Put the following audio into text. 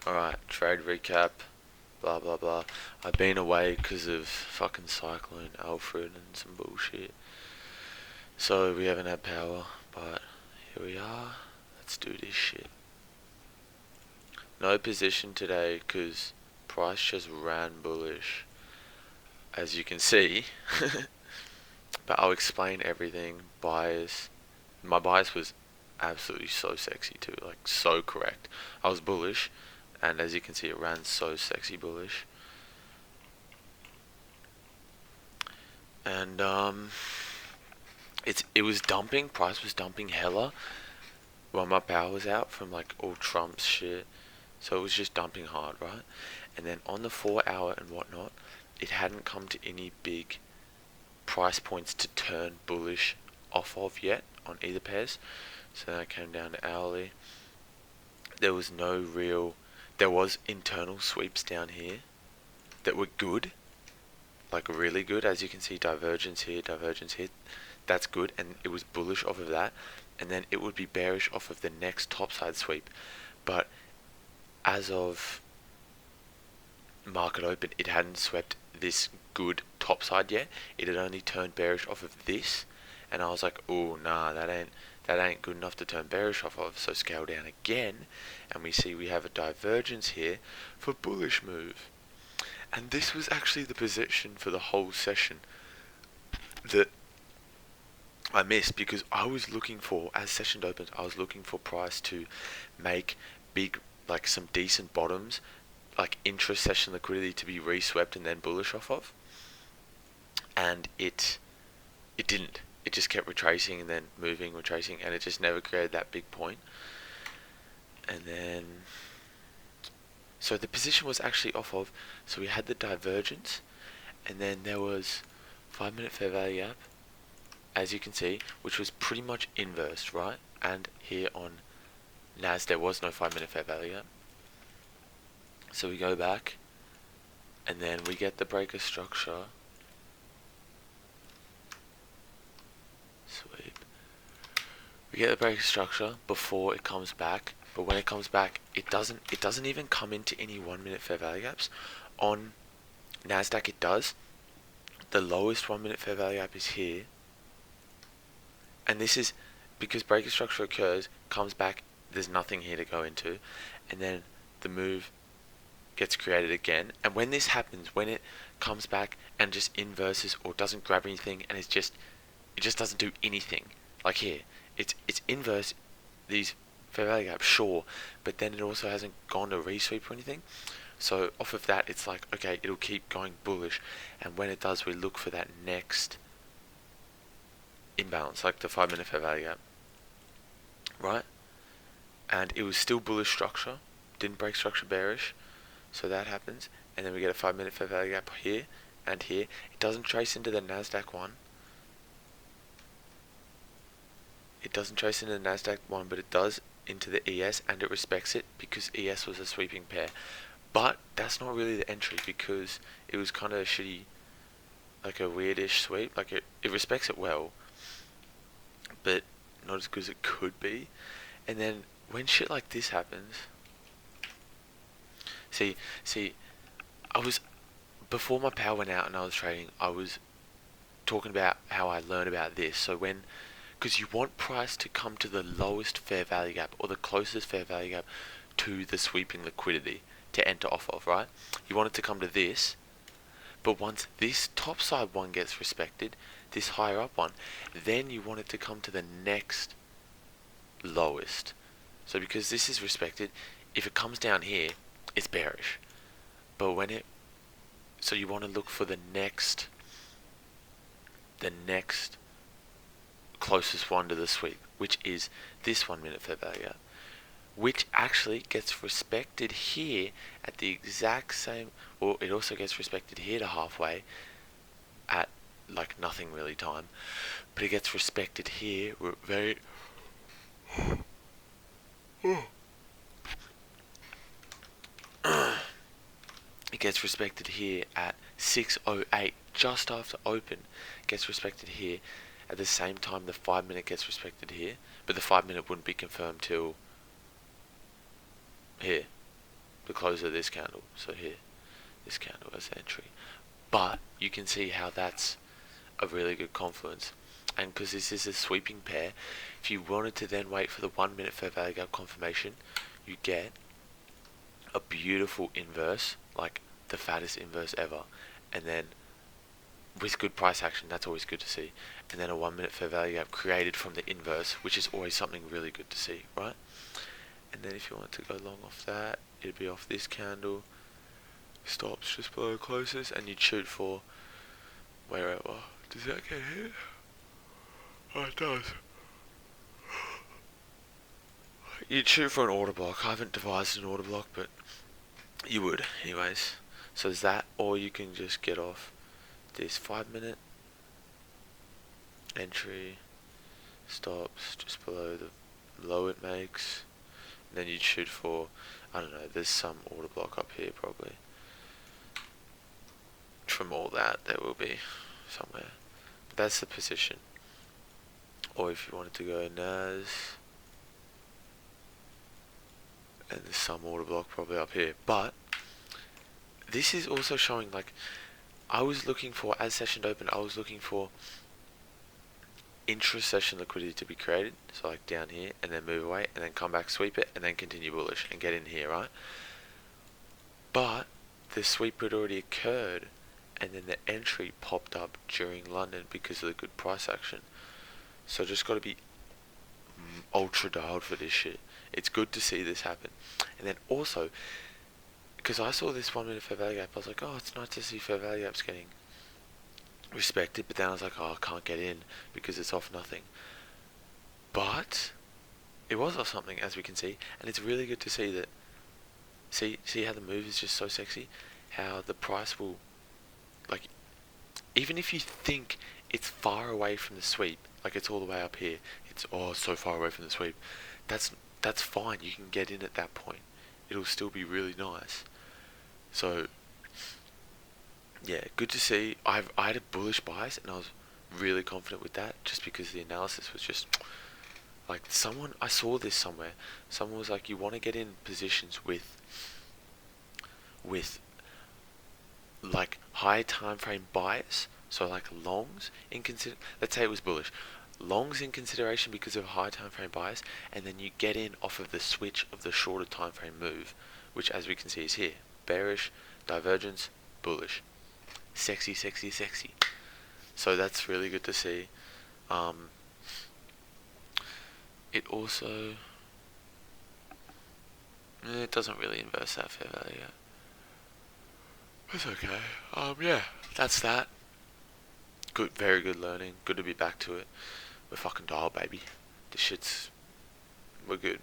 Alright, trade recap, blah blah blah. I've been away because of fucking Cyclone Alfred and some bullshit. So we haven't had power, but here we are. Let's do this shit. No position today because price just ran bullish, as you can see. But I'll explain everything. Bias. My bias was absolutely so sexy too, like so correct. I was bullish, and as you can see, it ran so sexy bullish. And it was dumping. Price was dumping hella while my power was out from like all Trump's shit. So it was just dumping hard, right? And then on the 4 hour and whatnot, it hadn't come to any big price points to turn bullish off of yet on either pairs. So then I came down to hourly. There was no real. There was internal sweeps down here that were good, like really good. As you can see, divergence here, divergence here. That's good, and it was bullish off of that. And then it would be bearish off of the next topside sweep. But as of market open, it hadn't swept this good topside yet. It had only turned bearish off of this, and I was like, oh nah, that ain't good enough to turn bearish off of. So scale down again, and we see we have a divergence here for bullish move. And this was actually the position for the whole session that I missed, because I was looking for, as session opens, I was looking for price to make big, like some decent bottoms, like intra-session liquidity to be reswept and then bullish off of. And it didn't. It just kept retracing and then moving, retracing, and it just never created that big point. And then, so the position was actually off of, so we had the divergence, and then there was 5 minute fair value gap, as you can see, which was pretty much inversed, right? And here on NAS there was no 5 minute fair value gap. So we go back, and then we get the breaker structure. Sweep. We get the breaker structure before it comes back, but when it comes back, it doesn't even come into any 1 minute fair value gaps. On Nasdaq it does. The lowest 1 minute fair value gap is here. And this is because breaker structure occurs, comes back, there's nothing here to go into, and then the move gets created again. And when this happens, when it comes back and just inverses or doesn't grab anything, and it just doesn't do anything, like here, it's inverse these fair value gaps, sure, but then it also hasn't gone to resweep or anything. So off of that, it's like, okay, it'll keep going bullish, and when it does, we look for that next imbalance, like the 5 minute fair value gap, right? And it was still bullish structure, didn't break structure bearish, so that happens, and then we get a 5 minute fair value gap here and here. It doesn't trace into the Nasdaq one. It doesn't trace into the Nasdaq one, but it does into the ES, and it respects it because ES was a sweeping pair. But that's not really the entry, because it was kind of a shitty, like a weirdish sweep. Like it respects it well, but not as good as it could be. And then when shit like this happens, see, I was, before my power went out and I was trading, I was talking about how I learned about this. So when, because you want price to come to the lowest fair value gap or the closest fair value gap to the sweeping liquidity to enter off of, right? You want it to come to this, but once this top side one gets respected, this higher up one, then you want it to come to the next lowest. So because this is respected, if it comes down here, it's bearish. But when it, so you want to look for the next closest one to the sweep, which is this 1 minute fair value gap, which actually gets respected here at the exact same, or it also gets respected here to halfway at like nothing really time, but it gets respected here very it gets respected here at 6:08, just after open. Gets respected here at the same time the 5 minute gets respected here, but the 5 minute wouldn't be confirmed till here, the close of this candle. So here, this candle as entry. But you can see how that's a really good confluence. And because this is a sweeping pair, if you wanted to then wait for the 1 minute fair value gap confirmation, you get a beautiful inverse, like the fattest inverse ever, and then with good price action, that's always good to see, and then a 1 minute fair value gap created from the inverse, which is always something really good to see, right? And then if you want to go long off that, it'd be off this candle, stops just below closest, and you'd shoot for wherever. Does that get hit? Oh, it does. You'd shoot for an order block. I haven't devised an order block, but you would anyways. So there's that, or you can just get off this 5 minute entry, stops just below the low it makes, and then you'd shoot for, I don't know, there's some order block up here probably. From all that there will be somewhere, but that's the position. Or if you wanted to go NAS, and there's some order block probably up here, but this is also showing, like, I was looking for, as session opened, I was looking for intra-session liquidity to be created, so like down here, and then move away, and then come back, sweep it, and then continue bullish, and get in here, right? But the sweep had already occurred, and then the entry popped up during London because of the good price action. So just got to be ultra dialed for this shit. It's good to see this happen. And then also, because I saw this 1 minute fair value gap, I was like, oh, it's nice to see fair value gaps getting respected, but then I was like, oh, I can't get in because it's off nothing. But it was off something, as we can see, and it's really good to see that. See how the move is just so sexy, how the price will, like, even if you think it's far away from the sweep, like it's all the way up here, it's so far away from the sweep, that's fine. You can get in at that point. It'll still be really nice. So yeah, good to see. I had a bullish bias, and I was really confident with that, just because the analysis was just like, I saw this somewhere. Someone was like, you want to get in positions with like high time frame bias, so like longs in let's say it was bullish, longs in consideration because of high time frame bias, and then you get in off of the switch of the shorter time frame move, which as we can see is here, bearish, divergence, bullish, sexy. So that's really good to see. It also, it doesn't really inverse that fair value yet. It's okay. Yeah, that's that. Good, very good learning. Good to be back to it. We're fucking dialed, baby. We're good.